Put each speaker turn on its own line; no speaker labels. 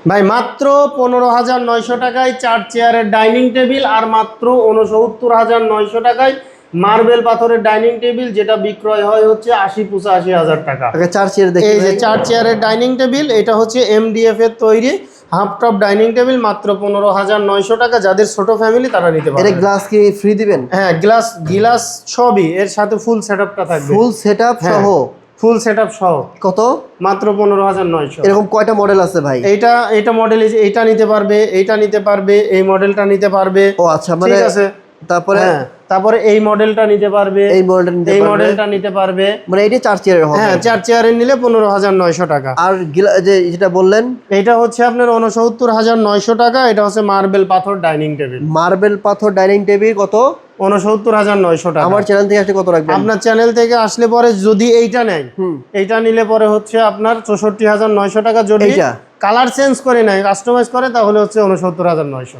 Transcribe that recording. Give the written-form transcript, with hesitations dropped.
ভাই মাত্র 15,900 টাকায় 4 চেয়ারের ডাইনিং টেবিল, আর মাত্র 69,900 টাকায় মার্বেল পাথরের ডাইনিং টেবিল, যেটা বিক্রয় হয় হচ্ছে 80-85,000 টাকা।
4 চেয়ার দেখি।
এই যে 4 চেয়ারের ডাইনিং টেবিল, এটা হচ্ছে MDF এর তৈরি হাফ টপ ডাইনিং টেবিল, মাত্র 15,900 টাকা। যাদের ছোট ফ্যামিলি তারা নিতে পারবে।
এর গ্লাস কি ফ্রি দিবেন?
হ্যাঁ, গিলাস সবই এর সাথে ফুল সেটআপটা থাকবে।
ফুল সেটআপ সহ?
ফুল সেটআপ সহ।
কত?
মাত্র 15,900।
এরকম কয়টা মডেল আছে ভাই?
এইটা মডেল, এইটা নিতে পারবে, এইটা নিতে পারবে, এই মডেলটা নিতে পারবে।
ও আচ্ছা, মানে
ঠিক আছে। তারপরে এই মডেলটা নিতে পারবে, এই মডেলটা নিতে পারবে।
মানে এইটা 4 চেয়ারের হবে?
হ্যাঁ, 4 চেয়ারের নিলে 15,900 টাকা।
আর যেটা বললেন
এটা হচ্ছে আপনার 69,900 টাকা। এটা হচ্ছে মার্বেল পাথর ডাইনিং টেবিল।
মার্বেল পাথর ডাইনিং টেবিল কত?
69,900 টাকা।
আমার চ্যানেল থেকে আসলে কত রাখবেন?
আপনার চ্যানেল থেকে আসলে পরে যদি এইটা নেয়, এইটা নিলে পরে হচ্ছে আপনার 64,900 টাকা। যদি কালার চেঞ্জ করে নেয়, কাস্টমাইজ করে, তাহলে হচ্ছে 69,900।